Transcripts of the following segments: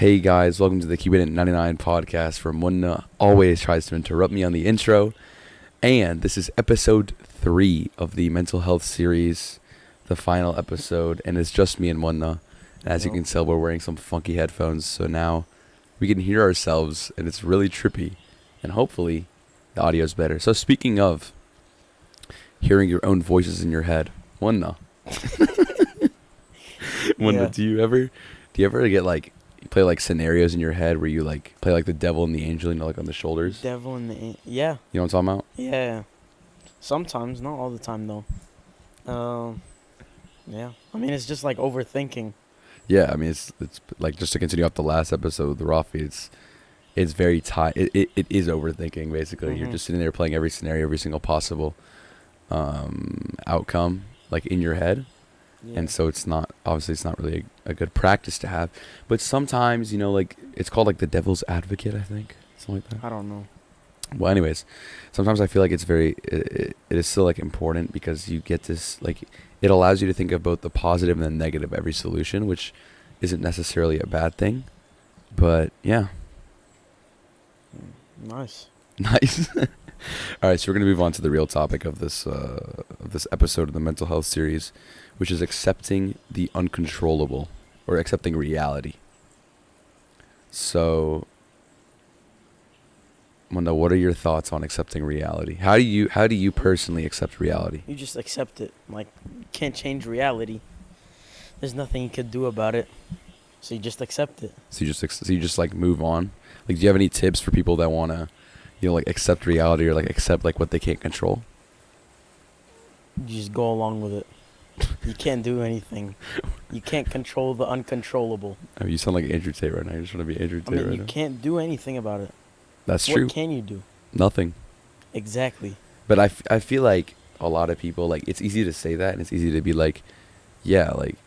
Hey guys, welcome to the Keep It at 99 podcast where Mena always tries to interrupt me on the intro. And this is episode 3 of the mental health series, the final episode, and it's just me and Mena. As you can tell, we're wearing some funky headphones, so now we can hear ourselves, and it's really trippy. And hopefully, the audio's better. So speaking of hearing your own voices in your head, Mena. Mena, do you ever get like, you play like scenarios in your head where you like play like the devil and the angel, you know, like on the shoulders? Devil and the yeah. You know what I'm talking about? Yeah. Sometimes, not all the time though. Yeah. I mean, it's just like overthinking. Yeah, I mean, it's like, just to continue off the last episode with the Rafi, it's very tight. It is overthinking, basically. Mm-hmm. You're just sitting there playing every scenario, every single possible outcome, like in your head. Yeah. And so it's not really a good practice to have. But sometimes, you know, like, it's called like the devil's advocate, I think. Something like that. I don't know. Well, anyways, sometimes I feel like it is still like important because you get this, like, it allows you to think of both the positive and the negative of every solution, which isn't necessarily a bad thing. But yeah. Nice. Nice. All right, so we're going to move on to the real topic of this episode of the mental health series, which is accepting the uncontrollable, or accepting reality. So, Mona, what are your thoughts on accepting reality? How do you personally accept reality? You just accept it. Like, you can't change reality. There's nothing you could do about it. So you just accept it. So you just like move on. Like, do you have any tips for people that want to, you know, like, accept reality or like accept like what they can't control? You just go along with it. You can't do anything. You can't control the uncontrollable. Oh, you sound like Andrew Tate right now. You just want to be Andrew Tate right now. You can't do anything about it. That's true. What can you do? Nothing. Exactly. But I feel like a lot of people, like, it's easy to say that, and it's easy to be like, yeah, like,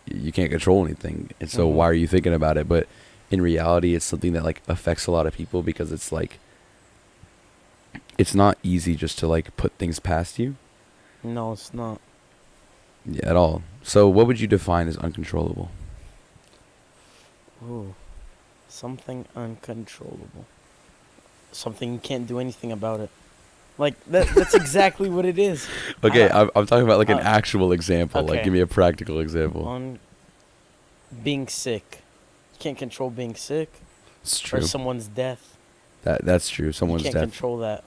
you can't control anything, and so why are you thinking about it? But in reality, it's something that, like, affects a lot of people because it's like, it's not easy just to, like, put things past you. No, it's not. Yeah, at all. So what would you define as uncontrollable? Ooh, something uncontrollable. Something you can't do anything about it. Like, that's exactly what it is. Okay, I'm talking about like an actual example. Okay. Like, give me a practical example. Being sick. You can't control being sick. It's true. Or someone's death. That's true. Someone's death. You can't control that.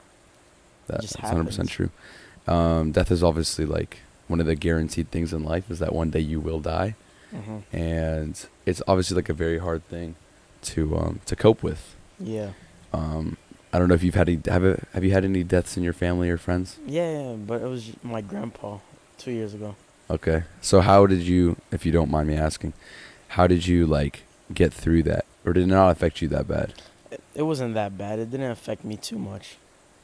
That's 100% true. Death is obviously like one of the guaranteed things in life, is that one day you will die. Mm-hmm. And it's obviously like a very hard thing to cope with. Yeah. I don't know if you've had have you had any deaths in your family or friends? Yeah, but it was my grandpa 2 years ago. Okay. So how did you, if you don't mind me asking, how did you like get through that? Or did it not affect you that bad? It wasn't that bad. It didn't affect me too much.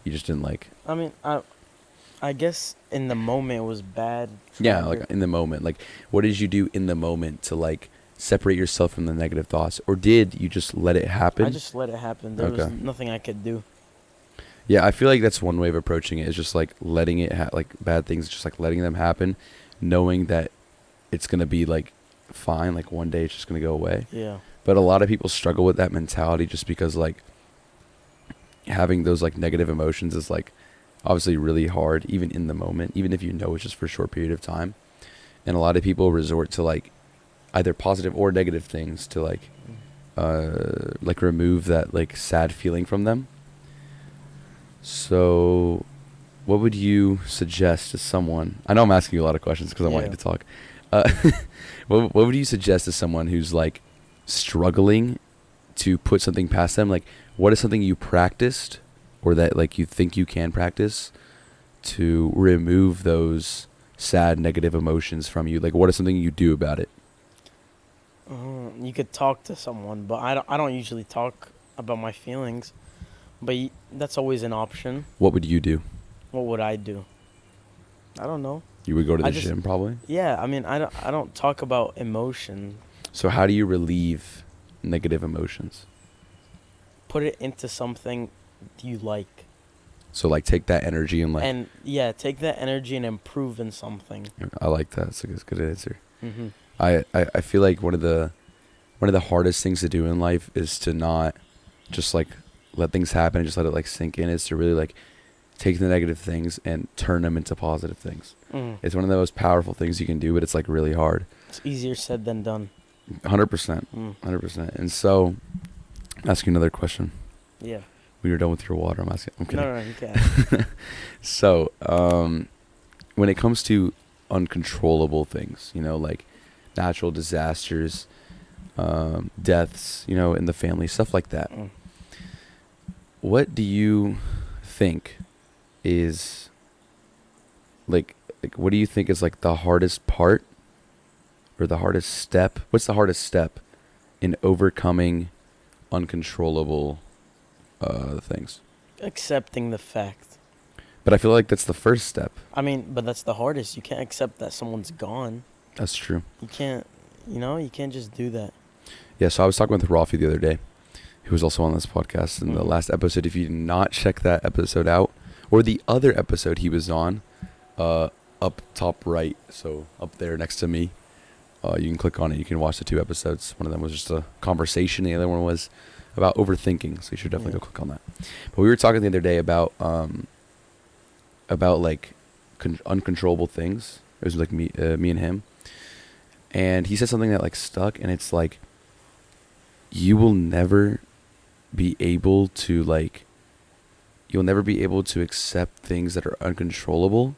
You just didn't like... I mean, I guess in the moment it was bad. Yeah, like in the moment. Like, what did you do in the moment to like separate yourself from the negative thoughts? Or did you just let it happen? I just let it happen. There was nothing I could do. Yeah, I feel like that's one way of approaching it, is just like letting it like bad things, just like letting them happen, knowing that it's going to be like fine, like one day it's just going to go away. Yeah. But a lot of people struggle with that mentality just because like having those like negative emotions is like obviously really hard, even in the moment, even if you know it's just for a short period of time. And a lot of people resort to like either positive or negative things to like remove that like sad feeling from them. So what would you suggest to someone? I know I'm asking you a lot of questions because I want you to talk. What would you suggest to someone who's like struggling to put something past them? Like, what is something you practiced or that like you think you can practice to remove those sad negative emotions from you? Like, what is something you do about it? You could talk to someone, but I don't usually talk about my feelings, but that's always an option. What would you do? What would I do? I don't know. You would go to the gym probably? Yeah, I mean, I don't talk about emotion. So how do you relieve negative emotions? Put it into something you like. So like take that energy and like... And yeah, take that energy and improve in something. I like that. That's a good answer. Mm-hmm. I feel like one of the one of the hardest things to do in life is to not just like let things happen and just let it like sink in. Is to really like take the negative things and turn them into positive things. It's one of the most powerful things you can do, but it's like really hard. It's easier said than done. 100%. 100%. And so, ask you another question. Yeah. When you're done with your water, I'm asking. I'm kidding. No, you can't. So, when it comes to uncontrollable things, you know, like natural disasters, deaths, you know, in the family, stuff like that. What do you think is like what do you think is like the hardest part or the hardest step? What's the hardest step in overcoming uncontrollable things? Accepting the fact. But I feel like that's the first step. I mean, but that's the hardest. You can't accept that someone's gone. That's true. You can't, you can't just do that. Yeah, so I was talking with Rafi the other day, who was also on this podcast in the last episode. If you did not check that episode out, or the other episode he was on, up top right, so up there next to me, you can click on it. You can watch the 2 episodes. One of them was just a conversation. The other one was about overthinking. So you should definitely go click on that. But we were talking the other day about like uncontrollable things. It was like me and him, and he said something that like stuck, and it's like, you will never be able to accept things that are uncontrollable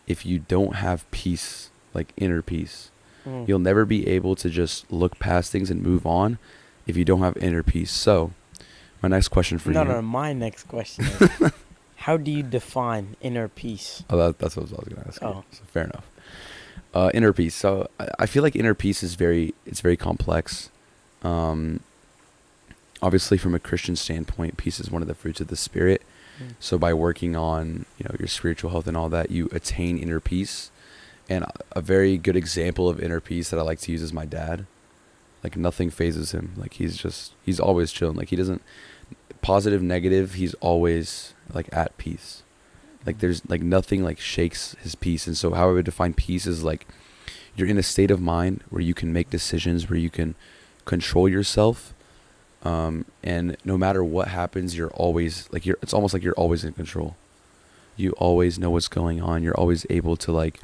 if you don't have peace, like inner peace. You'll never be able to just look past things and move on if you don't have inner peace. So, my next question for you. No, my next question is, how do you define inner peace? Oh, that's what I was going to ask you. Oh. So fair enough. Inner peace. So, I feel like inner peace is very complex. Obviously, from a Christian standpoint, peace is one of the fruits of the Spirit. So by working on, your spiritual health and all that, you attain inner peace. And a very good example of inner peace that I like to use is my dad. Like nothing phases him. Like he's always chilling. Like he doesn't, positive, negative, he's always like at peace. Like there's like nothing like shakes his peace. And so how I would define peace is like you're in a state of mind where you can make decisions, where you can control yourself. And no matter what happens, you're always like it's almost like you're always in control. You always know what's going on. You're always able to like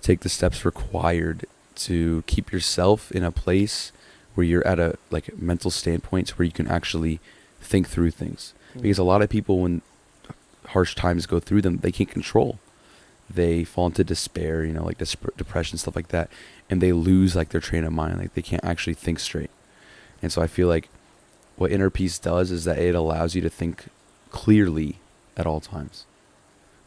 take the steps required to keep yourself in a place where you're at a like mental standpoint where you can actually think through things. Because a lot of people, when harsh times go through them, they can't control. They fall into despair, like depression, stuff like that. And they lose like their train of mind. Like they can't actually think straight. And so I feel like what inner peace does is that it allows you to think clearly at all times.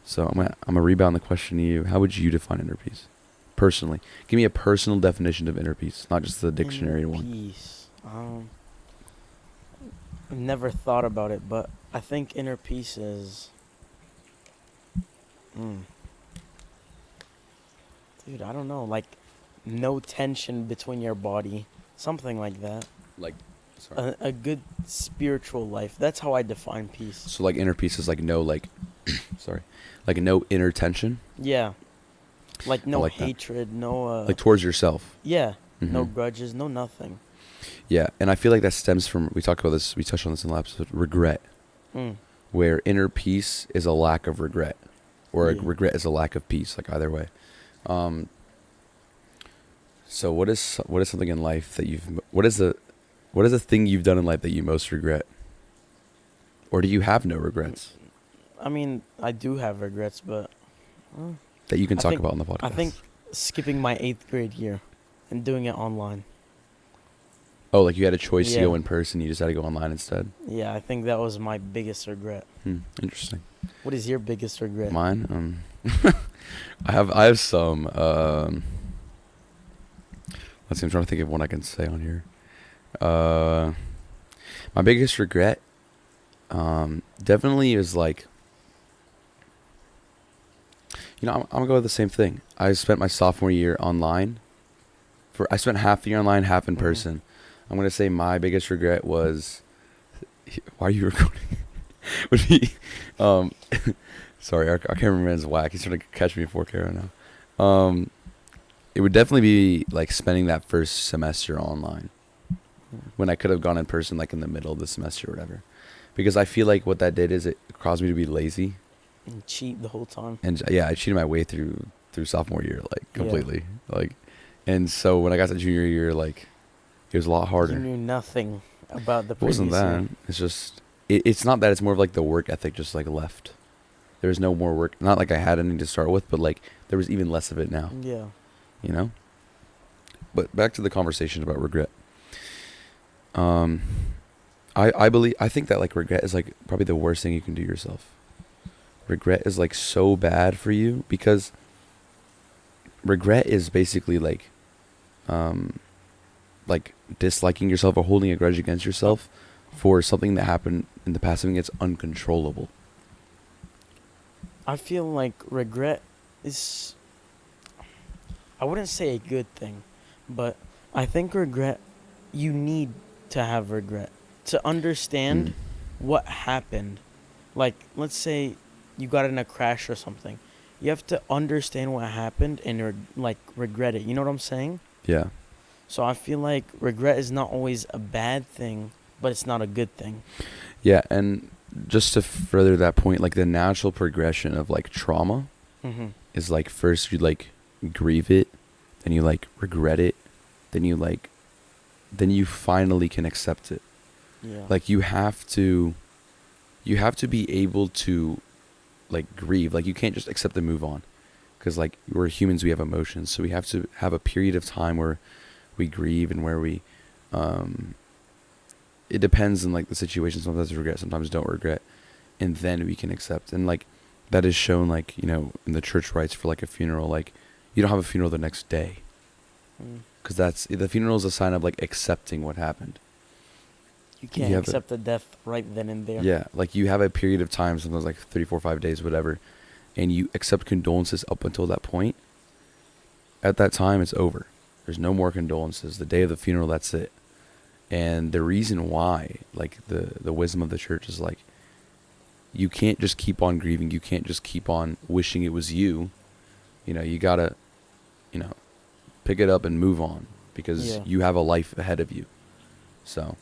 So I'm gonna rebound the question to you. How would you define inner peace? Personally. Give me a personal definition of inner peace, not just the dictionary inner one. Peace. I've never thought about it, but I think inner peace is dude, I don't know, like no tension between your body. Something like that. Like, sorry. A good spiritual life. That's how I define peace. So like inner peace is like no like sorry. Like no inner tension? Yeah. Like no like hatred, no like towards yourself. Yeah. Mm-hmm. No grudges, no nothing. Yeah, and I feel like that stems from, we touched on this in the last episode, regret. Where inner peace is a lack of regret. Or regret is a lack of peace, like either way. So what is something in life that what is a thing you've done in life that you most regret? Or do you have no regrets? I mean, I do have regrets, but that you can talk about on the podcast. I think skipping my 8th grade year and doing it online. Oh, like you had a choice to go in person, you just had to go online instead? Yeah, I think that was my biggest regret. Interesting. What is your biggest regret? Mine? I have some. Let's see, I'm trying to think of one I can say on here. My biggest regret definitely is like, I'm gonna go with the same thing. I spent my sophomore year online. I spent half the year online, half in person. I'm gonna say my biggest regret was, why are you recording? Would be, sorry, our cameraman's whack. He's trying to catch me 4K right now. it would definitely be like spending that first semester online when I could have gone in person like in the middle of the semester or whatever. Because I feel like what that did is it caused me to be lazy. And cheat the whole time. And yeah, I cheated my way through sophomore year like Yeah. completely. Like, and so when I got to junior year, like it was a lot harder. You knew nothing about the It wasn't previous that. year. It's just it's not that. It's more of like the work ethic just like left. There's no more work. Not like I had any to start with, but like there was even less of it now. Yeah. You know. But back to the conversation about regret. I think that like regret is like probably the worst thing you can do yourself. Regret is like so bad for you because regret is basically like disliking yourself or holding a grudge against yourself for something that happened in the past, something that's uncontrollable. I feel like regret is, I wouldn't say a good thing, but I think regret, you need to have regret to understand what happened. Like, let's say you got in a crash or something. You have to understand what happened and regret it. You know what I'm saying? Yeah. So I feel like regret is not always a bad thing, but it's not a good thing. Yeah, and just to further that point, like the natural progression of like trauma Mm-hmm. is like first you like grieve it, then you like regret it, then you finally can accept it. Yeah. Like you have to be able to like grieve. Like you can't just accept and move on, because like we're humans, we have emotions, so we have to have a period of time where we grieve and where we it depends on like the situation. Sometimes regret, sometimes don't regret, and then we can accept. And like that is shown like, you know, in the church rites for like a funeral. Like you don't have a funeral the next day, because that's the funeral is a sign of like accepting what happened. You can't accept the death right then and there. Yeah, like you have a period of time, sometimes like 3, 4, 5 days, whatever, and you accept condolences up until that point. At that time, it's over. There's no more condolences. The day of the funeral, that's it. And the reason why, like the wisdom of the church is like, you can't just keep on grieving. You can't just keep on wishing it was you. You know, you gotta, you know, pick it up and move on, because you have a life ahead of you. So.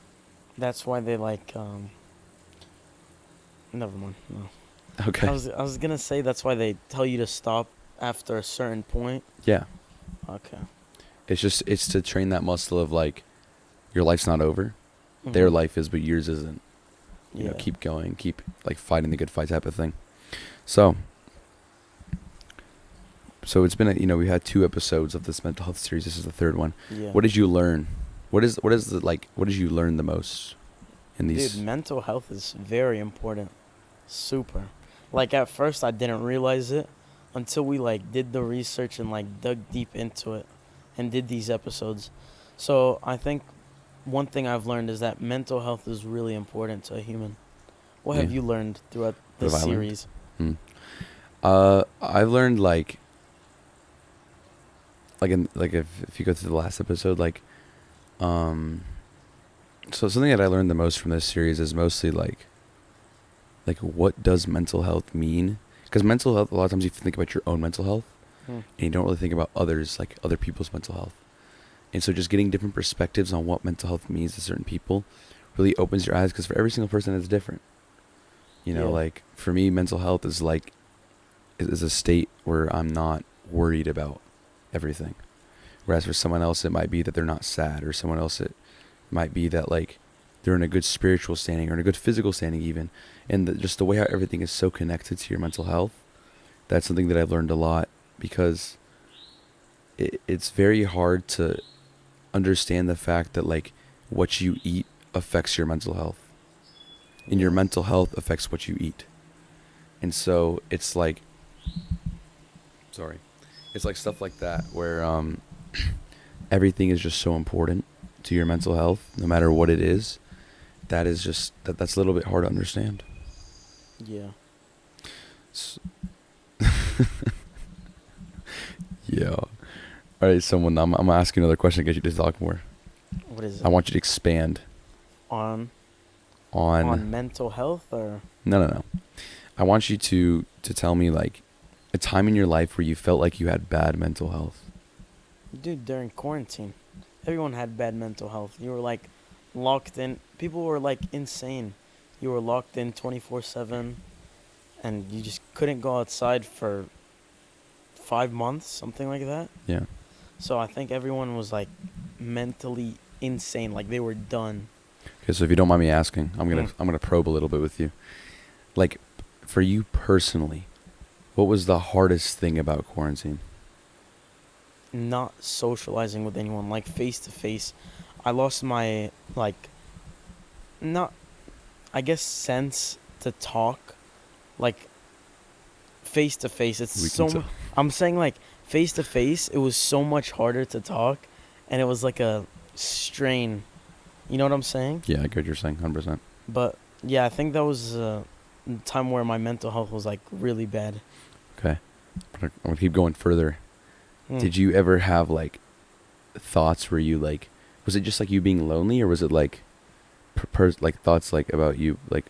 That's why they like, never mind, no. Okay. I was gonna say that's why they tell you to stop after a certain point. Yeah. Okay. It's to train that muscle of like, your life's not over. Mm-hmm. Their life is, but yours isn't. You Yeah. know, keep going, keep like fighting the good fight type of thing. So it's been we had 2 episodes of this mental health series. This is the 3rd one. Yeah. What did you learn? What did you learn the most in these? Dude, mental health is very important. Super. Like at first I didn't realize it until we like did the research and like dug deep into it and did these episodes. So I think one thing I've learned is that mental health is really important to a human. What have you learned throughout this What have I learned? series? I've learned like if you go through the last episode, like so something that I learned the most from this series is mostly like what does mental health mean? Because mental health, a lot of times you think about your own mental health and you don't really think about others, like other people's mental health. And so just getting different perspectives on what mental health means to certain people really opens your eyes, because for every single person it's different. You know, like for me, mental health is like is a state where I'm not worried about everything. Whereas for someone else, it might be that they're not sad, or someone else it might be that like they're in a good spiritual standing or in a good physical standing even. And just the way how everything is so connected to your mental health, that's something that I've learned a lot, because it's very hard to understand the fact that like what you eat affects your mental health, and your mental health affects what you eat. And so it's like, it's like stuff like that where everything is just so important to your mental health, no matter what it is. That is just that's a little bit hard to understand. Yeah. Yeah. All right, someone. I'm gonna ask you another question to get you to talk more. What is it? I want you to expand on mental health, or no. I want you to tell me like a time in your life where you felt like you had bad mental health. Dude, during quarantine, everyone had bad mental health. You were like locked in. People were like insane. You were locked in 24/7, and you just couldn't go outside for 5 months, something like that. Yeah. So I think everyone was like mentally insane. Like they were done. Okay, so if you don't mind me asking, Mm. I'm gonna probe a little bit with you. Like, for you personally, what was the hardest thing about quarantine? Not socializing with anyone, like face to face. I lost my like not I guess sense to talk like face to face. It's We so can tell. I'm saying like face to face it was so much harder to talk, and it was like a strain. You know what I'm saying? Yeah, I get what you're saying, 100%. But yeah, I think that was a time where my mental health was like really bad. Okay. I'm gonna keep going further. Mm. Did you ever have like thoughts where you like, was it just like you being lonely, or was it like like thoughts like about you like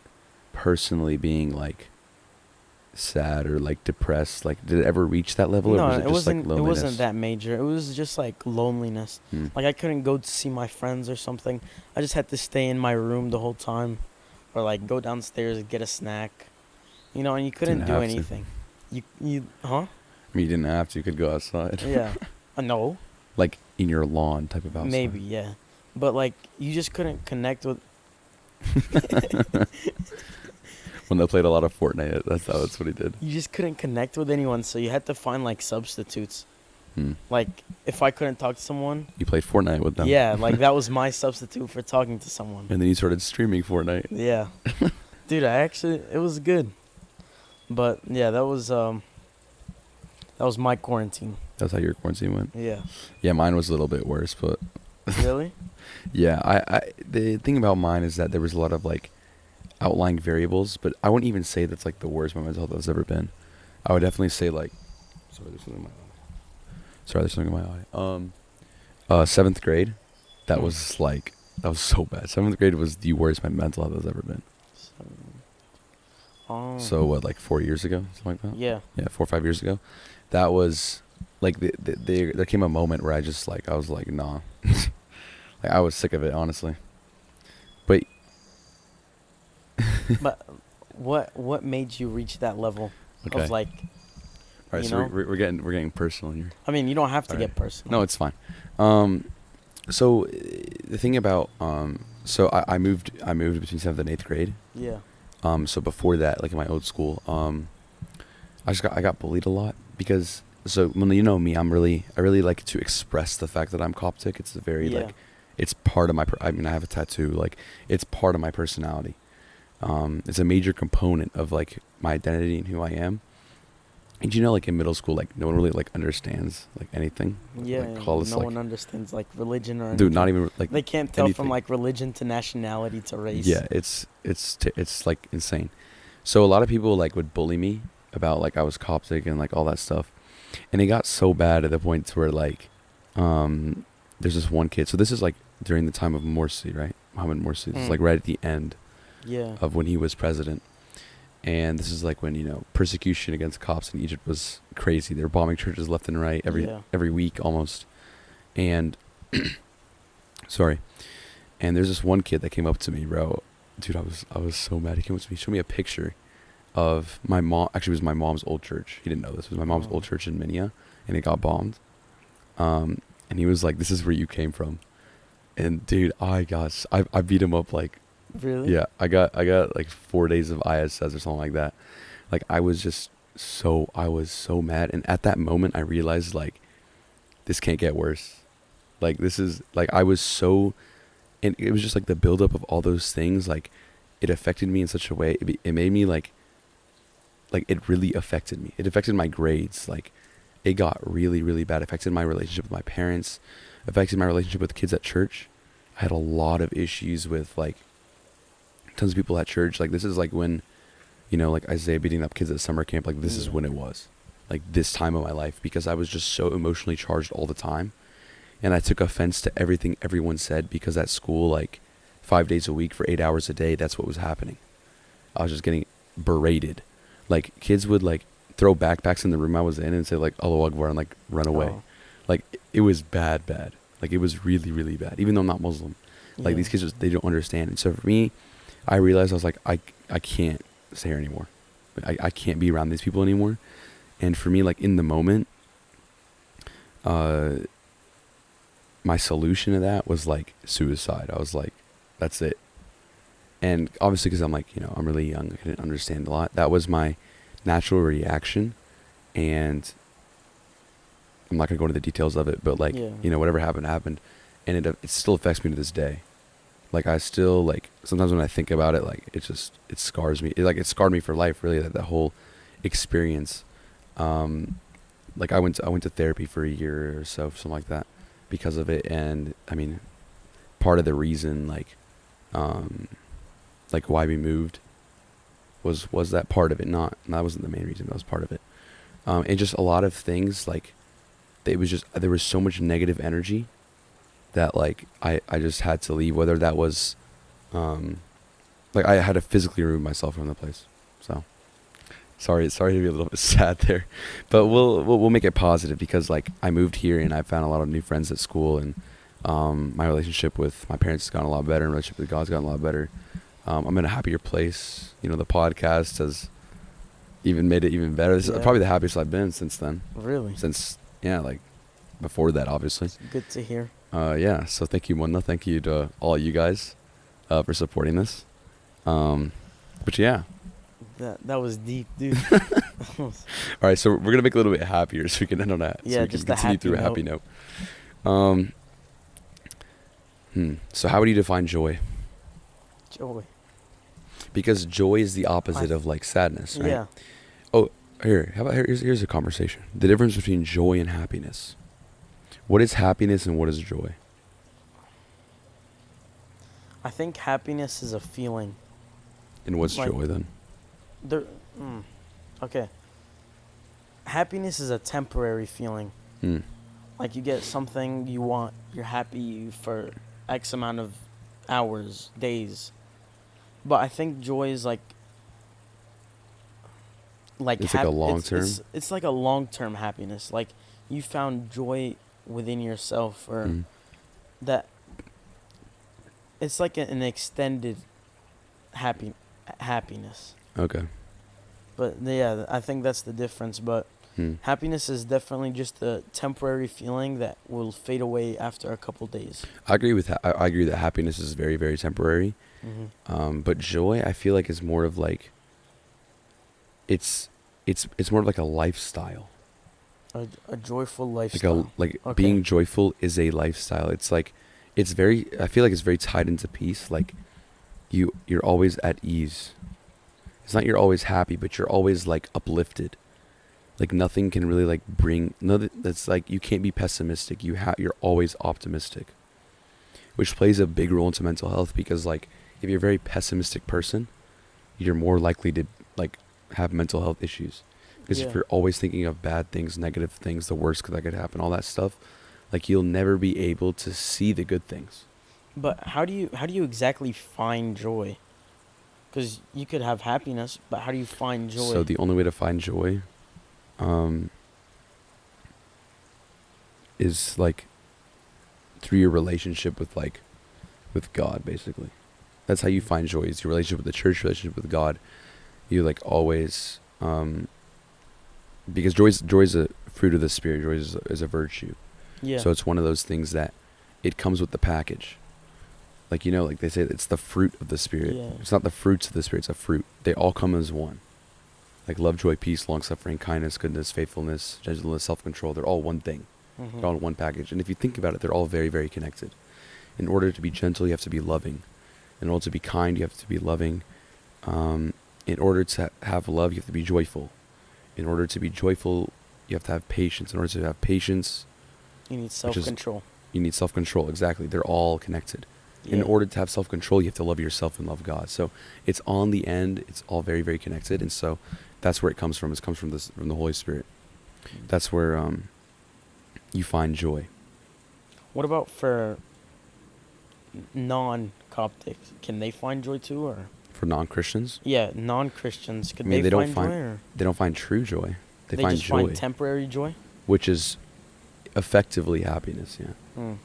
personally being like sad or like depressed? Like, did it ever reach that level, No, or was it it just wasn't. like It loneliness? wasn't that major. It was just like loneliness. Hmm. Like I couldn't go to see my friends or something. I just had to stay in my room the whole time, or like go downstairs and get a snack. You know, and you couldn't Didn't do have to. anything. You huh? I mean, you didn't have to. You could go outside. Yeah. No, Like in your lawn type of outside. maybe yeah, but like you just couldn't connect with. When they played a lot of Fortnite, that's what he did. You just couldn't connect with anyone, so you had to find like substitutes. Hmm. Like if I couldn't talk to someone, You played Fortnite with them. yeah, like that was my substitute for talking to someone. And then you started streaming Fortnite. Yeah. Dude, it was good. But yeah, that was my quarantine. That's how your quarantine went. Yeah. Yeah, mine was a little bit worse, but Really? yeah, the thing about mine is that there was a lot of like outlying variables, but I wouldn't even say that's like the worst my mental health has ever been. I would definitely say like, sorry, there's something in my eye. Sorry, there's something in my eye. 7th grade, that was like, that was so bad. 7th grade was the worst my mental health has ever been. So what, like 4 years ago, something like that? Yeah. Yeah, 4 or 5 years ago. That was like there came a moment where I just like I was like nah, like I was sick of it, honestly. But But what made you reach that level okay, of like? all right. you So know? we're getting personal here. I mean, you don't have to All get right. personal. No, it's fine. So the thing about so I moved between 7th and 8th grade. Yeah. So before that, like in my old school, I got bullied a lot because so when you know me, I really like to express the fact that I'm Coptic. It's a very Yeah. like, it's part of my. I mean, I have a tattoo. Like, it's part of my personality. It's a major component of like my identity and who I am. And you know, like in middle school, like no one really like understands like anything. Yeah. Like, call us, no like, one understands like religion or anything. dude, not even like They can't tell anything. from like religion to nationality to race. Yeah, it's like insane. So a lot of people like would bully me about like I was Coptic and like all that stuff, and it got so bad at the point to where like, there's this one kid. So this is like during the time of Morsi, right? Mohammed Morsi. This is like right at the end Yeah. of when he was president, and this is like when persecution against Copts in Egypt was crazy. They were bombing churches left and right every week almost, and sorry. And there's this one kid that came up to me, bro. Dude, I was so mad. He came up to me, showed me a picture of my mom. Actually, it was my mom's old church. He didn't know this. It was my mom's Oh. old church in Mena, and it got bombed. And he was like, "This is where you came from." And dude, I beat him up like, Really? yeah. I got like 4 days of ISS or something like that. Like I was so mad. And at that moment, I realized like, this can't get worse. Like this is like I was so. And it was just like the buildup of all those things. Like, it affected me in such a way. It made me like it really affected me. It affected my grades. Like, it got really, really bad. It affected my relationship with my parents. Affected my relationship with kids at church. I had a lot of issues with like tons of people at church. Like, this is like when, like Isaiah beating up kids at summer camp. Like, this is when it was. Like, this time of my life. Because I was just so emotionally charged all the time. And I took offense to everything everyone said because at school, like 5 days a week for 8 hours a day, that's what was happening. I was just getting berated. Like, kids would like throw backpacks in the room I was in and say like, Allahu Akbar, and like run away. Oh. Like, it was bad. Like, it was really, really bad. Even though I'm not Muslim. Like, Yeah. these kids, they don't understand. And so for me, I realized I was like, I can't stay here anymore. I can't be around these people anymore. And for me, like, in the moment, my solution to that was, like, suicide. I was like, that's it. And obviously, because I'm like, I'm really young, I didn't understand a lot. That was my natural reaction. And I'm not going to go into the details of it, but, like, Yeah. whatever happened. And it still affects me to this day. Like, I still, like, sometimes when I think about it, like, it scars me. It scarred me for life, really, that whole experience. Like, I went to therapy for a year or so, something like that, because of it. And, I mean, part of the reason, like why we moved was that part of it. That wasn't the main reason, that was part of it. And just a lot of things, like, there was so much negative energy that, like, I just had to leave, whether that was, like, I had to physically remove myself from the place. So, sorry to be a little bit sad there, but we'll make it positive, because, like, I moved here and I found a lot of new friends at school, and my relationship with my parents has gotten a lot better, and relationship with God's gotten a lot better. I'm in a happier place. The podcast has even made it even better. This is probably the happiest I've been since then. Really? Like, before that, obviously. It's good to hear. Yeah, so thank you, Mona. Thank you to all you guys for supporting this. But yeah. That was deep, dude. All right, so we're going to make it a little bit happier so we can end on that. Yeah, so we just can continue through a happy note. So how would you define joy? Joy. Because joy is the opposite of, like, sadness, right? Yeah. Oh, here's a conversation. The difference between joy and happiness. What is happiness and what is joy? I think happiness is a feeling. And what's Like, joy then? Okay. Happiness is a temporary feeling. Like, you get something you want, you're happy for X amount of hours, days. But I think joy is like It's like a long term? It's like a long-term happiness. Like, you found joy within yourself, or that it's like an extended happiness. Okay. But yeah, I think that's the difference. But happiness is definitely just a temporary feeling that will fade away after a couple days. I agree with I agree that happiness is very, very temporary. But joy, I feel like, is more of like it's more of like a lifestyle. A joyful lifestyle. Like Okay. being joyful is a lifestyle. It's like I feel like it's very tied into peace. Like, you're always at ease. It's not you're always happy, but you're always, like, uplifted. Like, nothing can really, like, that's like, you can't be pessimistic. You're always optimistic, which plays a big role into mental health, because, like, if you're a very pessimistic person, you're more likely to, like, have mental health issues. Because if you're always thinking of bad things, negative things, the worst that could happen, all that stuff, like, you'll never be able to see the good things. But how do you exactly find joy? Because you could have happiness, but how do you find joy? So the only way to find joy is, like, through your relationship with God, basically. That's how you find joy, is your relationship with the church, relationship with God. You, like, always, because joy is a fruit of the Spirit. Joy is a virtue. Yeah. So it's one of those things that it comes with the package. Like, like they say, it's the fruit of the Spirit. Yeah. It's not the fruits of the Spirit, it's a fruit. They all come as one. Like love, joy, peace, long-suffering, kindness, goodness, faithfulness, gentleness, self-control. They're all one thing. Mm-hmm. They're all in one package. And if you think about it, they're all very, very connected. In order to be gentle, you have to be loving. In order to be kind, you have to be loving. In order to have love, you have to be joyful. In order to be joyful, you have to have patience. In order to have patience, you need self-control. You need self-control, exactly. They're all connected. Yeah. In order to have self-control, you have to love yourself and love God. So it's on the end, it's all very, very connected. And so that's where it comes from. It comes from the Holy Spirit. That's where you find joy. What about for non-Coptics? Can they find joy too, or? For non-Christians? Yeah, non-Christians. Could they find don't joy, find or? They don't find true joy. They find just joy. find temporary joy? Which is effectively happiness, yeah. Mm.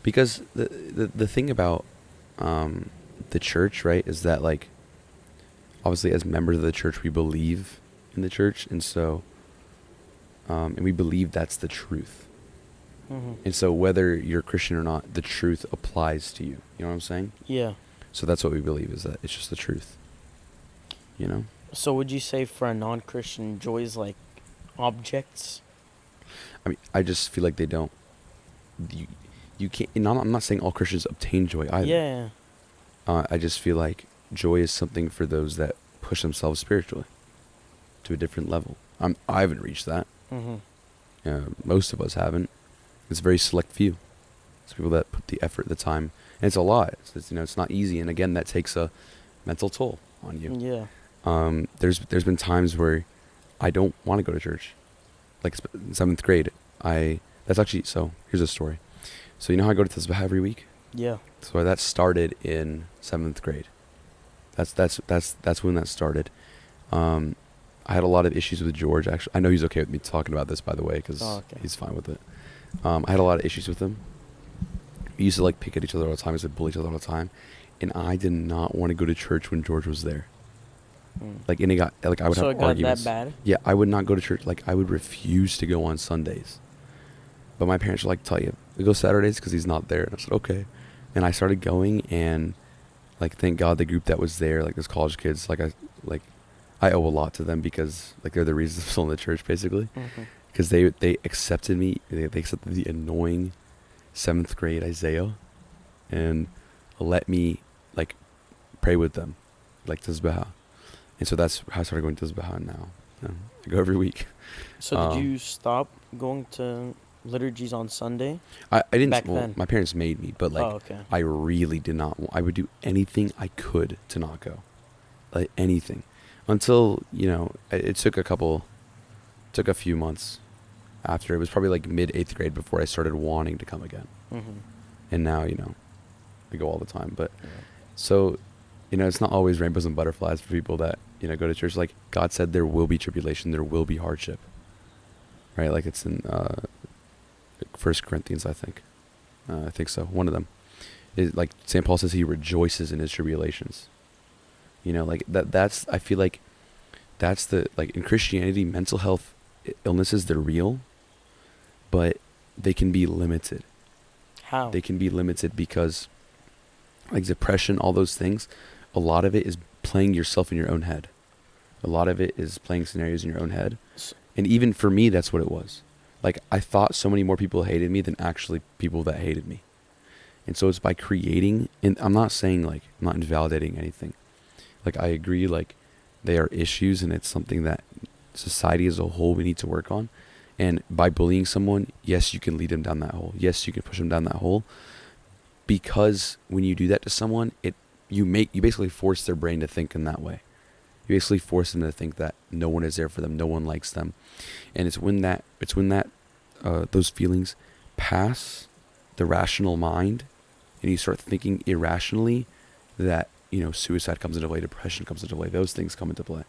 Because the thing about the church, right, is that, like, obviously as members of the church we believe in the church, and so and we believe that's the truth. Mm-hmm. And so whether you're Christian or not, the truth applies to you. You know what I'm saying? Yeah. So that's what we believe, is that it's just the truth. You know? So would you say for a non-Christian, joy is like objects? I mean, I just feel like they don't. You can't. And I'm not saying all Christians obtain joy either. Yeah. I just feel like joy is something for those that push themselves spiritually to a different level. I haven't reached that. Mm-hmm. Most of us haven't. It's a very select few. It's people that put the effort, the time, and it's a lot. It's not easy, and again, that takes a mental toll on you. Yeah. There's been times where I don't want to go to church. Like in 7th grade, so here's a story. So you know how I go to Tisbah every week? Yeah. So that started in 7th grade. That's when that started. I had a lot of issues with George. Actually, I know he's okay with me talking about this, by the way, because he's fine with it. I had a lot of issues with him. We used to like pick at each other all the time. We used to bully each other all the time, and I did not want to go to church when George was there. Like, and I would have So it got arguments. that bad? Yeah, I would not go to church. Like, I would refuse to go on Sundays. But my parents were like, tell you, we go Saturdays because he's not there. And I said, okay. And I started going, and like, thank God the group that was there, like those college kids, I owe a lot to them, because like they're the reason I'm still in the church, basically. Because they accepted me. They accepted the annoying 7th grade Isaiah, and let me like pray with them, like Tisbah. And so that's how I started going to Tisbah now. I go every week. So did you stop going to liturgies on Sunday? I didn't. Back well, then? my parents made me, but like, okay. I really did not. I would do anything I could to not go, like anything, until it took a few months after. It was probably like mid 8th grade before I started wanting to come again. And now I go all the time. But so it's not always rainbows and butterflies for people that go to church. Like, God said there will be tribulation, there will be hardship, right? Like, it's in 1 Corinthians, I think so, one of them is, like, St. Paul says he rejoices in his tribulations. Like that's I feel like that's the, like, in Christianity, mental health illnesses, they're real, but they can be limited. How? They can be limited because, like, depression, all those things, a lot of it is playing yourself in your own head. A lot of it is playing scenarios in your own head. And even for me, that's what it was. Like, I thought so many more people hated me than actually people that hated me. And so it's by creating, and I'm not saying, like, I'm not invalidating anything. Like, I agree, like, they are issues, and it's something that society as a whole we need to work on. And by bullying someone, yes, you can lead them down that hole. Yes, you can push them down that hole. Because when you do that to someone, you basically force their brain to think in that way. You basically force them to think that no one is there for them, no one likes them. And it's when that those feelings pass the rational mind, and you start thinking irrationally, that suicide comes into play, depression comes into play, those things come into play.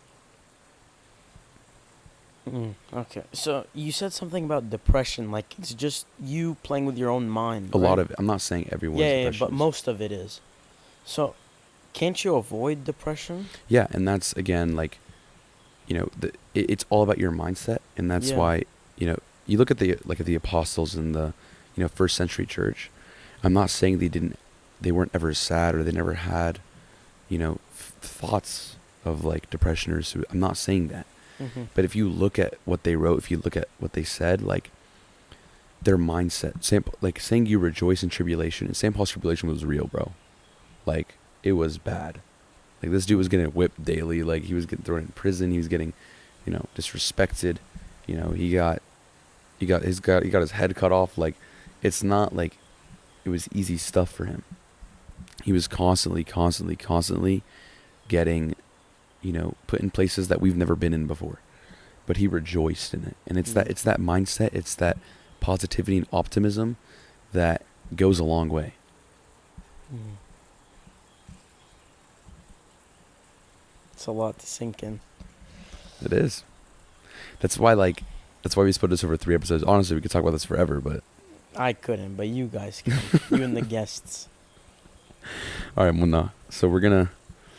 Okay, so you said something about depression, like it's just you playing with your own mind. A lot of it. I'm not saying everyone's depression. But most of it is. So, can't you avoid depression? Yeah, and that's, again, like, it's all about your mindset, and that's why you look at the apostles in the first century church. I'm not saying they weren't ever sad, or they never had thoughts of, like, depression or suicide. I'm not saying that. But if you look at what they wrote, if you look at what they said, like, their mindset, like, saying you rejoice in tribulation, and St. Paul's tribulation was real, bro. Like, it was bad. Like, this dude was getting whipped daily. Like, he was getting thrown in prison. He was getting, disrespected. He got his head cut off. Like, it's not like it was easy stuff for him. He was constantly getting, put in places that we've never been in before. But he rejoiced in it. And it's that mindset, it's that positivity and optimism that goes a long way. It's a lot to sink in. It is. That's why, like, That's why we split this over 3 episodes. Honestly, we could talk about this forever, but I couldn't, but you guys can. You and the guests. all right, Muna. So we're gonna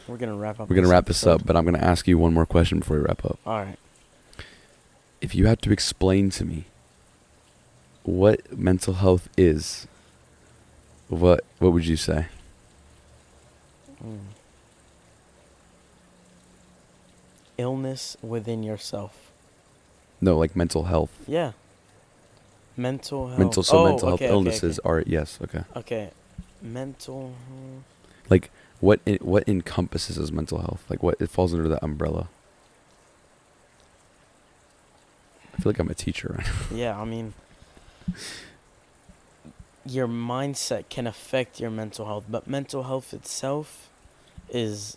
wrap up. wrap this episode. up, but I'm gonna ask you one more question before we wrap up. All right. If you had to explain to me what mental health is, what would you say? Illness within yourself. No, like mental health. Yeah. Mental health. Mental health illnesses are yes. Okay. Okay. Mental. Like what encompasses as mental health? Like what it falls under that umbrella? I feel like I'm a teacher right now. Yeah, I mean, your mindset can affect your mental health, but mental health itself is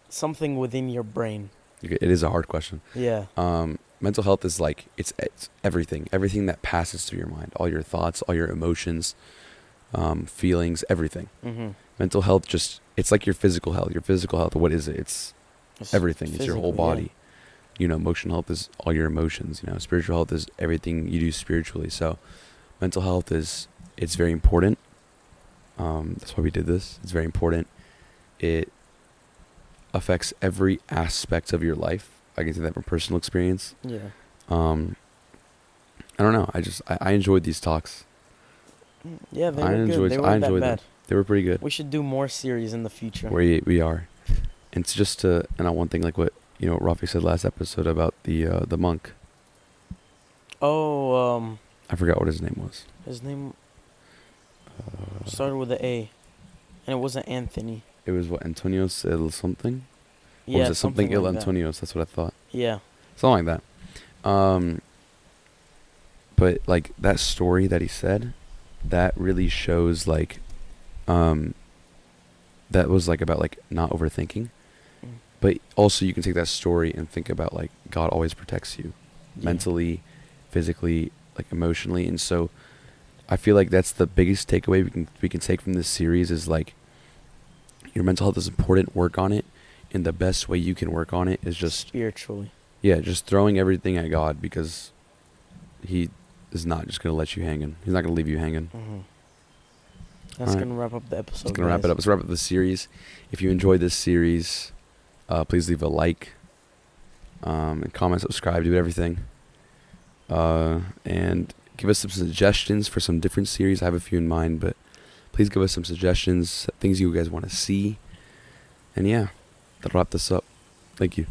something within your brain. It is a hard question. Yeah. Mental health is like it's everything that passes through your mind, all your thoughts, all your emotions, feelings, everything. Mm-hmm. Mental health it's like your physical health. Your physical health, what is it? It's everything. It's your whole body. Yeah. You know, emotional health is all your emotions. You know, spiritual health is everything you do spiritually. So, mental health it's very important. That's why we did this. It's very important. It affects every aspect of your life. I can say that from personal experience. Yeah. I don't know. I enjoyed these talks. Yeah, they were good. They weren't that bad. They were pretty good. We should do more series in the future. We are. And it's just one thing like what Rafi said last episode about the monk. Oh, I forgot what his name was. His name started with an A, and it wasn't Anthony. It was what, Antonios el something? Or Yeah, was it something il like Antonios? That's what I thought. Yeah. Something like that. But like that story that he said, that really shows like, that was like about like not overthinking. But also you can take that story and think about like God always protects you, mentally, physically, like emotionally, and so I feel like that's the biggest takeaway we can take from this series is like your mental health is important. Work on it, and the best way you can work on it is just spiritually. Yeah, just throwing everything at God because He is not just gonna let you hanging. He's not gonna leave you hanging. Mm-hmm. That's gonna wrap up the episode. That's gonna wrap it up. Let's wrap up the series. If you enjoyed this series, please leave a like, and comment, subscribe, do everything, and give us some suggestions for some different series. I have a few in mind, but please give us some suggestions, things you guys want to see, and yeah, that'll wrap this up. Thank you.